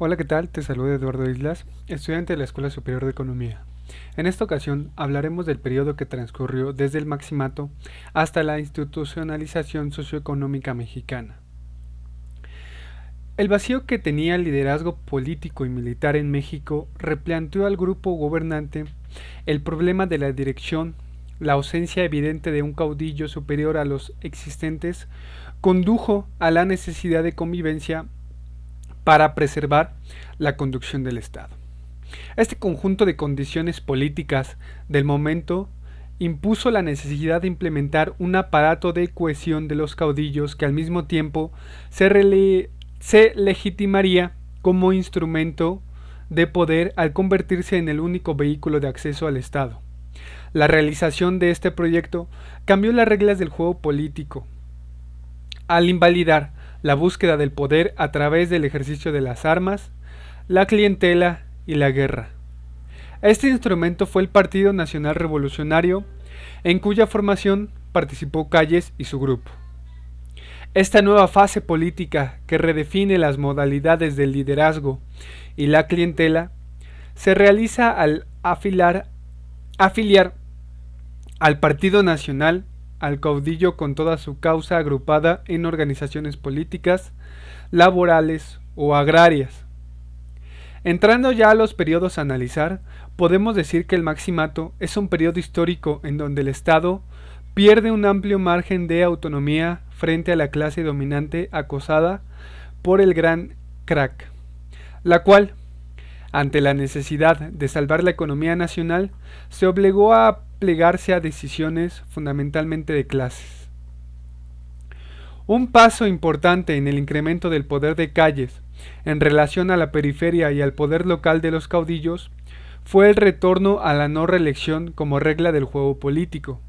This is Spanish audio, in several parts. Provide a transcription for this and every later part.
Hola, ¿qué tal? Te saluda Eduardo Islas, estudiante de la Escuela Superior de Economía. En esta ocasión hablaremos del periodo que transcurrió desde el Maximato hasta la institucionalización socioeconómica mexicana. El vacío que tenía el liderazgo político y militar en México replanteó al grupo gobernante el problema de la dirección. La ausencia evidente de un caudillo superior a los existentes condujo a la necesidad de convivencia para preservar la conducción del Estado. Este conjunto de condiciones políticas del momento impuso la necesidad de implementar un aparato de cohesión de los caudillos que al mismo tiempo se legitimaría como instrumento de poder al convertirse en el único vehículo de acceso al Estado. La realización de este proyecto cambió las reglas del juego político al invalidar la búsqueda del poder a través del ejercicio de las armas, la clientela y la guerra. Este instrumento fue el Partido Nacional Revolucionario, en cuya formación participó Calles y su grupo. Esta nueva fase política que redefine las modalidades del liderazgo y la clientela se realiza al afiliar al Partido Nacional al caudillo con toda su causa agrupada en organizaciones políticas, laborales o agrarias. Entrando ya a los periodos a analizar, podemos decir que el Maximato es un periodo histórico en donde el Estado pierde un amplio margen de autonomía frente a la clase dominante acosada por el gran crack, la cual, ante la necesidad de salvar la economía nacional, se obligó a plegarse a decisiones fundamentalmente de clases. Un paso importante en el incremento del poder de Calles en relación a la periferia y al poder local de los caudillos fue el retorno a la no reelección como regla del juego político.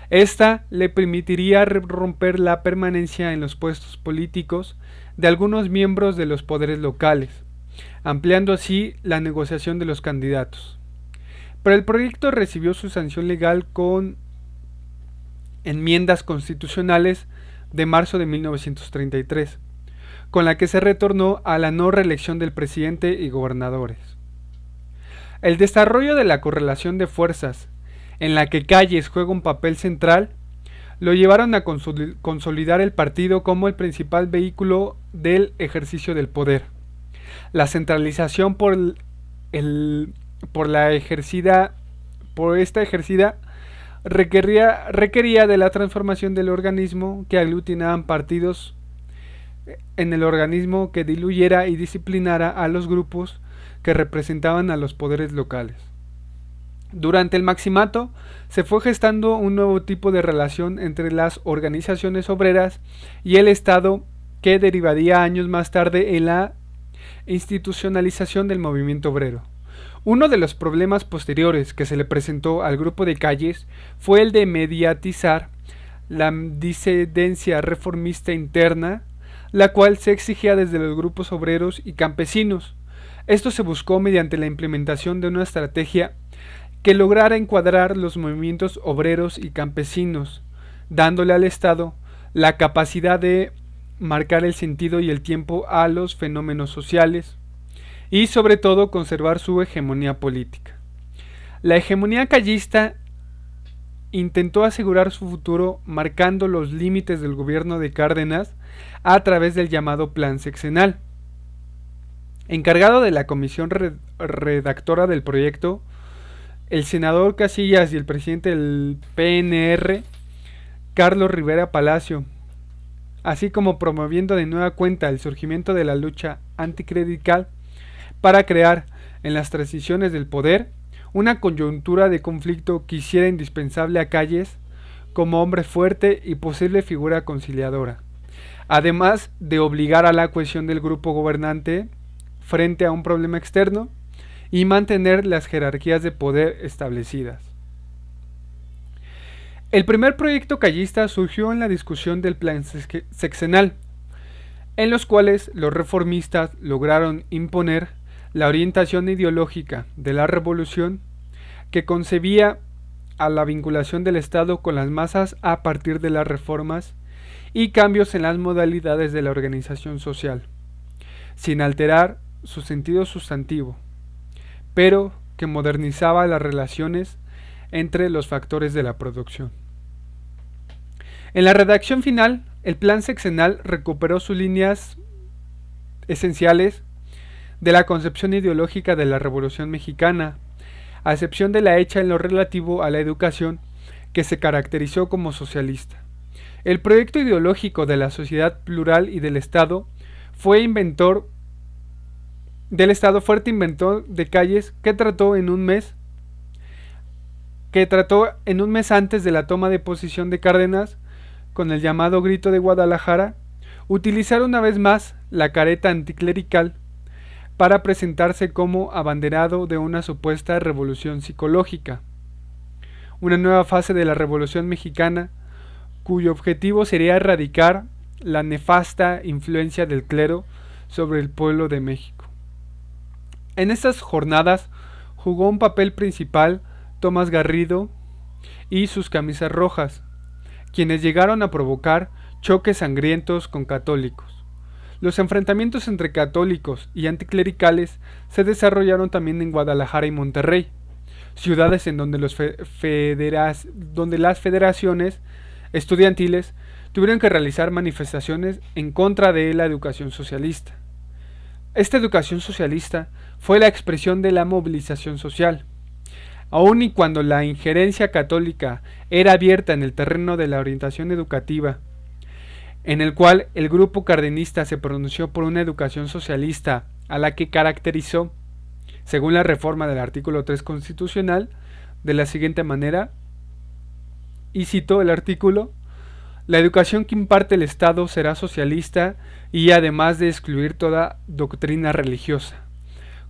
Esta le permitiría romper la permanencia en los puestos políticos de algunos miembros de los poderes locales, ampliando así la negociación de los candidatos. Pero el proyecto recibió su sanción legal con enmiendas constitucionales de marzo de 1933, con la que se retornó a la no reelección del presidente y gobernadores. El desarrollo de la correlación de fuerzas, en la que Calles juega un papel central, lo llevaron a consolidar el partido como el principal vehículo del ejercicio del poder. La centralización por esta ejercida requería de la transformación del organismo que aglutinaban partidos en el organismo que diluyera y disciplinara a los grupos que representaban a los poderes locales. Durante el Maximato se fue gestando un nuevo tipo de relación entre las organizaciones obreras y el Estado que derivaría años más tarde en la institucionalización del movimiento obrero. Uno de los problemas posteriores que se le presentó al grupo de Calles fue el de mediatizar la disidencia reformista interna, la cual se exigía desde los grupos obreros y campesinos. Esto se buscó mediante la implementación de una estrategia que lograra encuadrar los movimientos obreros y campesinos, dándole al Estado la capacidad de marcar el sentido y el tiempo a los fenómenos sociales y sobre todo conservar su hegemonía política. La hegemonía callista intentó asegurar su futuro marcando los límites del gobierno de Cárdenas a través del llamado Plan Sexenal. Encargado de la comisión redactora del proyecto, el senador Casillas y el presidente del PNR, Carlos Rivera Palacio, así como promoviendo de nueva cuenta el surgimiento de la lucha anticlerical para crear en las transiciones del poder una coyuntura de conflicto que hiciera indispensable a Calles como hombre fuerte y posible figura conciliadora, además de obligar a la cohesión del grupo gobernante frente a un problema externo y mantener las jerarquías de poder establecidas. El primer proyecto callista surgió en la discusión del plan sexenal, en los cuales los reformistas lograron imponer la orientación ideológica de la revolución que concebía a la vinculación del Estado con las masas a partir de las reformas y cambios en las modalidades de la organización social, sin alterar su sentido sustantivo, pero que modernizaba las relaciones entre los factores de la producción. En la redacción final, el plan sexenal recuperó sus líneas esenciales de la concepción ideológica de la Revolución Mexicana, a excepción de la hecha en lo relativo a la educación, que se caracterizó como socialista. El proyecto ideológico de la sociedad plural y del Estado fuerte inventor de calles que trató en un mes antes de la toma de posición de Cárdenas, con el llamado Grito de Guadalajara, utilizar una vez más la careta anticlerical para presentarse como abanderado de una supuesta revolución psicológica, una nueva fase de la Revolución Mexicana, cuyo objetivo sería erradicar la nefasta influencia del clero sobre el pueblo de México. En estas jornadas jugó un papel principal Tomás Garrido y sus camisas rojas, quienes llegaron a provocar choques sangrientos con católicos. Los enfrentamientos entre católicos y anticlericales se desarrollaron también en Guadalajara y Monterrey, ciudades en donde, donde las federaciones estudiantiles tuvieron que realizar manifestaciones en contra de la educación socialista. Esta educación socialista fue la expresión de la movilización social. Aun y cuando la injerencia católica era abierta en el terreno de la orientación educativa, en el cual el grupo cardenista se pronunció por una educación socialista a la que caracterizó, según la reforma del artículo 3 constitucional, de la siguiente manera, y cito el artículo: la educación que imparte el Estado será socialista y además de excluir toda doctrina religiosa,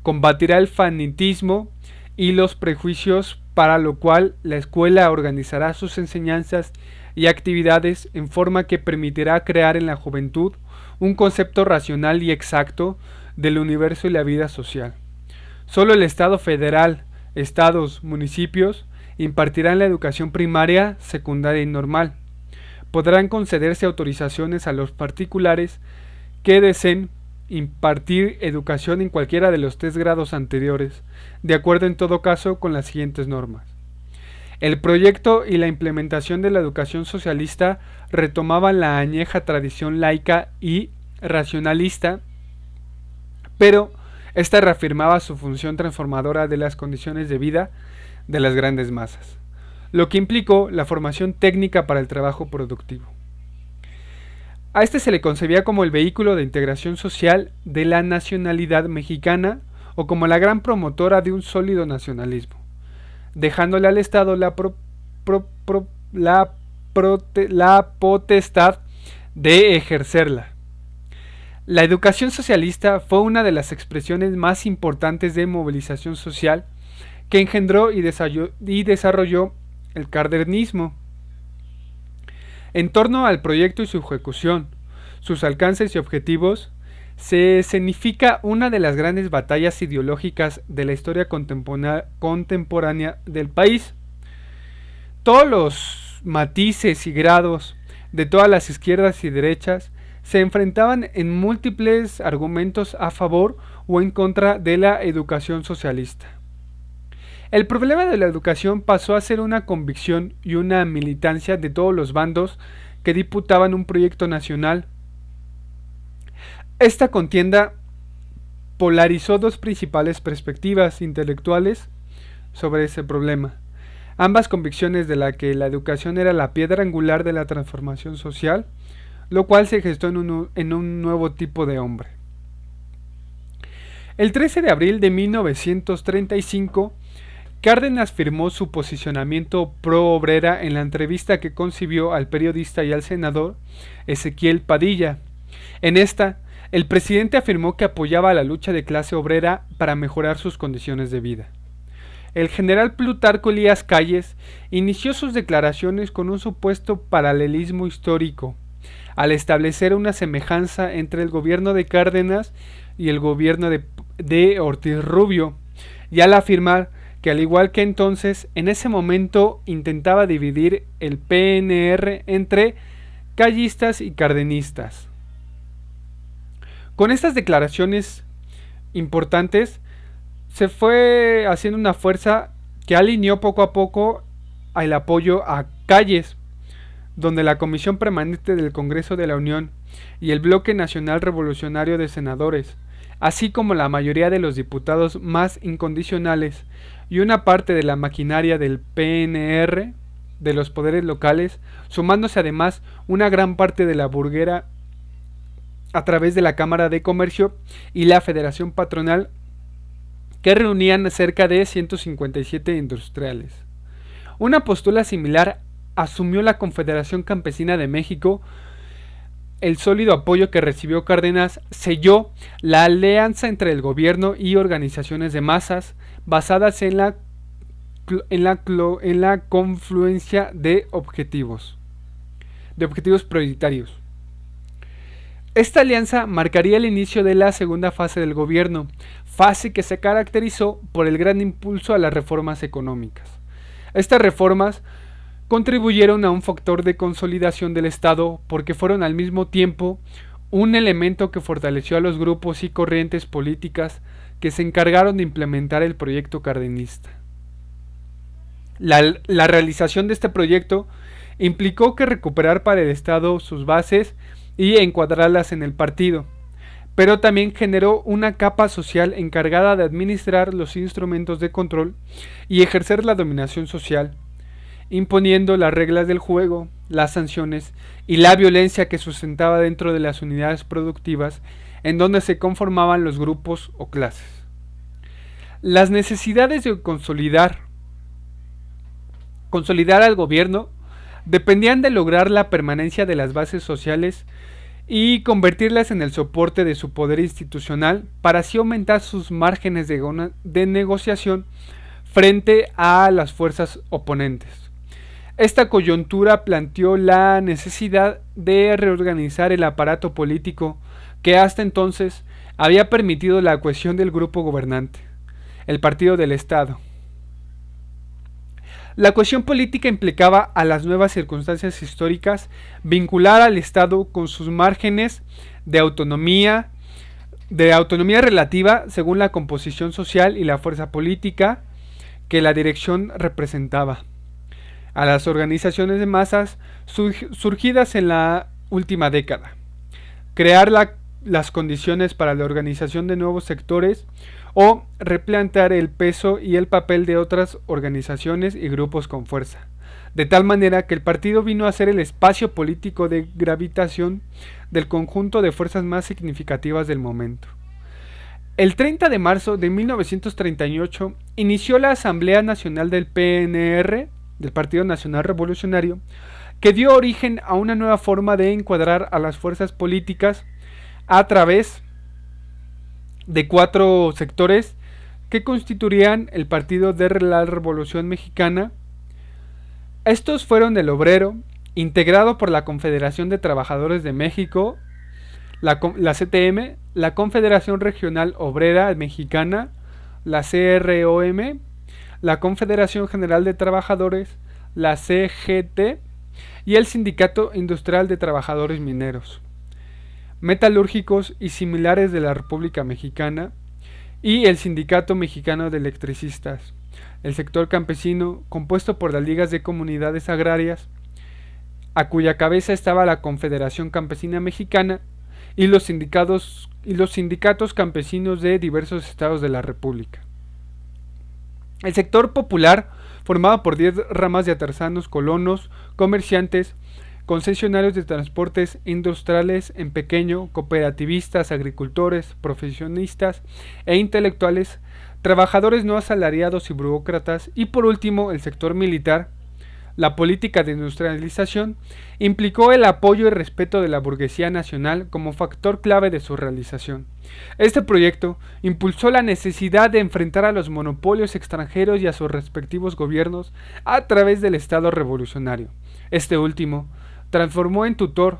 combatirá el fanatismo y los prejuicios, para lo cual la escuela organizará sus enseñanzas y actividades en forma que permitirá crear en la juventud un concepto racional y exacto del universo y la vida social. Solo el Estado federal, estados, municipios impartirán la educación primaria, secundaria y normal. Podrán concederse autorizaciones a los particulares que deseen impartir educación en cualquiera de los 3 grados anteriores, de acuerdo en todo caso con las siguientes normas. El proyecto y la implementación de la educación socialista retomaban la añeja tradición laica y racionalista, pero esta reafirmaba su función transformadora de las condiciones de vida de las grandes masas, lo que implicó la formación técnica para el trabajo productivo. A este se le concebía como el vehículo de integración social de la nacionalidad mexicana o como la gran promotora de un sólido nacionalismo, dejándole al Estado la potestad de ejercerla. La educación socialista fue una de las expresiones más importantes de movilización social que engendró y desarrolló el cardenismo. En torno al proyecto y su ejecución, sus alcances y objetivos, se escenifica una de las grandes batallas ideológicas de la historia contemporánea del país. Todos los matices y grados de todas las izquierdas y derechas se enfrentaban en múltiples argumentos a favor o en contra de la educación socialista. El problema de la educación pasó a ser una convicción y una militancia de todos los bandos que disputaban un proyecto nacional. Esta contienda polarizó 2 principales perspectivas intelectuales sobre ese problema, ambas convicciones de la que la educación era la piedra angular de la transformación social, lo cual se gestó en un nuevo tipo de hombre. El 13 de abril de 1935, Cárdenas firmó su posicionamiento pro-obrera en la entrevista que concibió al periodista y al senador Ezequiel Padilla. En esta, el presidente afirmó que apoyaba la lucha de clase obrera para mejorar sus condiciones de vida. El general Plutarco Elías Calles inició sus declaraciones con un supuesto paralelismo histórico, al establecer una semejanza entre el gobierno de Cárdenas y el gobierno de Ortiz Rubio, y al afirmar que al igual que entonces, en ese momento intentaba dividir el PNR entre callistas y cardenistas. Con estas declaraciones importantes, se fue haciendo una fuerza que alineó poco a poco el apoyo a Calles, donde la Comisión Permanente del Congreso de la Unión y el Bloque Nacional Revolucionario de Senadores, así como la mayoría de los diputados más incondicionales y una parte de la maquinaria del PNR, de los poderes locales, sumándose además una gran parte de la burguera a través de la Cámara de Comercio y la Federación Patronal, que reunían cerca de 157 industriales. Una postura similar asumió la Confederación Campesina de México. El sólido apoyo que recibió Cárdenas selló la alianza entre el gobierno y organizaciones de masas basadas en la confluencia de objetivos prioritarios. Esta alianza marcaría el inicio de la segunda fase del gobierno, fase que se caracterizó por el gran impulso a las reformas económicas. Estas reformas contribuyeron a un factor de consolidación del Estado porque fueron al mismo tiempo un elemento que fortaleció a los grupos y corrientes políticas que se encargaron de implementar el proyecto cardenista. La realización de este proyecto implicó que recuperar para el Estado sus bases y encuadrarlas en el partido, pero también generó una capa social encargada de administrar los instrumentos de control y ejercer la dominación social, imponiendo las reglas del juego, las sanciones y la violencia que sustentaba dentro de las unidades productivas en donde se conformaban los grupos o clases. Las necesidades de consolidar al gobierno dependían de lograr la permanencia de las bases sociales y convertirlas en el soporte de su poder institucional para así aumentar sus márgenes de negociación frente a las fuerzas oponentes. Esta coyuntura planteó la necesidad de reorganizar el aparato político que hasta entonces había permitido la cohesión del grupo gobernante, el Partido del Estado. La cohesión política implicaba a las nuevas circunstancias históricas vincular al Estado con sus márgenes de autonomía relativa según la composición social y la fuerza política que la dirección representaba. A las organizaciones de masas surgidas en la última década, crear las condiciones para la organización de nuevos sectores o replantear el peso y el papel de otras organizaciones y grupos con fuerza, de tal manera que el partido vino a ser el espacio político de gravitación del conjunto de fuerzas más significativas del momento. El 30 de marzo de 1938 inició la Asamblea Nacional del PNR, del Partido Nacional Revolucionario, que dio origen a una nueva forma de encuadrar a las fuerzas políticas a través de 4 sectores que constituirían el Partido de la Revolución Mexicana. Estos fueron el Obrero, integrado por la Confederación de Trabajadores de México, la CTM, la Confederación Regional Obrera Mexicana, la CROM, la Confederación General de Trabajadores, la CGT y el Sindicato Industrial de Trabajadores Mineros, Metalúrgicos y similares de la República Mexicana, y el Sindicato Mexicano de Electricistas, el sector campesino, compuesto por las ligas de comunidades agrarias, a cuya cabeza estaba la Confederación Campesina Mexicana, y los sindicatos campesinos de diversos estados de la República. El sector popular, formado por 10 ramas de artesanos, colonos, comerciantes, concesionarios de transportes industriales en pequeño, cooperativistas, agricultores, profesionistas e intelectuales, trabajadores no asalariados y burócratas, y por último el sector militar. La política de industrialización implicó el apoyo y respeto de la burguesía nacional como factor clave de su realización. Este proyecto impulsó la necesidad de enfrentar a los monopolios extranjeros y a sus respectivos gobiernos a través del Estado revolucionario. Este último transformó en tutor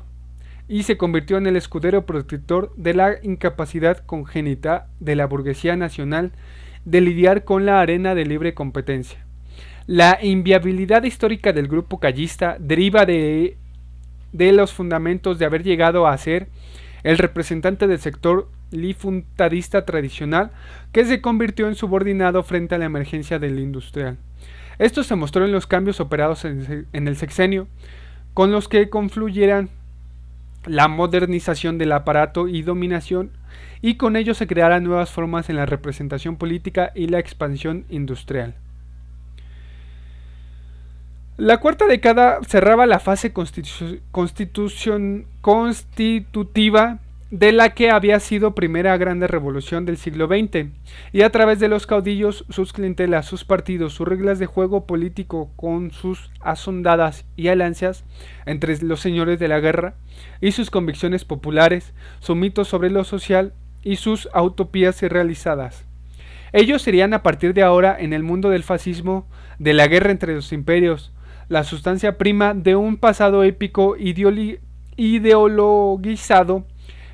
y se convirtió en el escudero protector de la incapacidad congénita de la burguesía nacional de lidiar con la arena de libre competencia. La inviabilidad histórica del grupo callista deriva de los fundamentos de haber llegado a ser el representante del sector lifundista tradicional que se convirtió en subordinado frente a la emergencia del industrial. Esto se mostró en los cambios operados en el sexenio, con los que confluyeran la modernización del aparato y dominación, y con ello se crearan nuevas formas en la representación política y la expansión industrial. La cuarta década cerraba la fase constitutiva de la que había sido primera grande revolución del siglo XX, y a través de los caudillos, sus clientelas, sus partidos, sus reglas de juego político con sus asondadas y alianzas entre los señores de la guerra y sus convicciones populares, su mito sobre lo social y sus utopías irrealizadas. Ellos serían a partir de ahora en el mundo del fascismo, de la guerra entre los imperios, la sustancia prima de un pasado épico ideologizado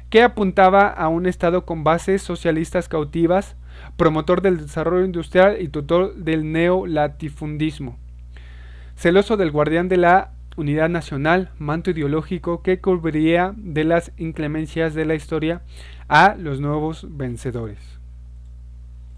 que apuntaba a un Estado con bases socialistas cautivas, promotor del desarrollo industrial y tutor del neolatifundismo. Celoso del guardián de la unidad nacional, manto ideológico que cubriría de las inclemencias de la historia a los nuevos vencedores.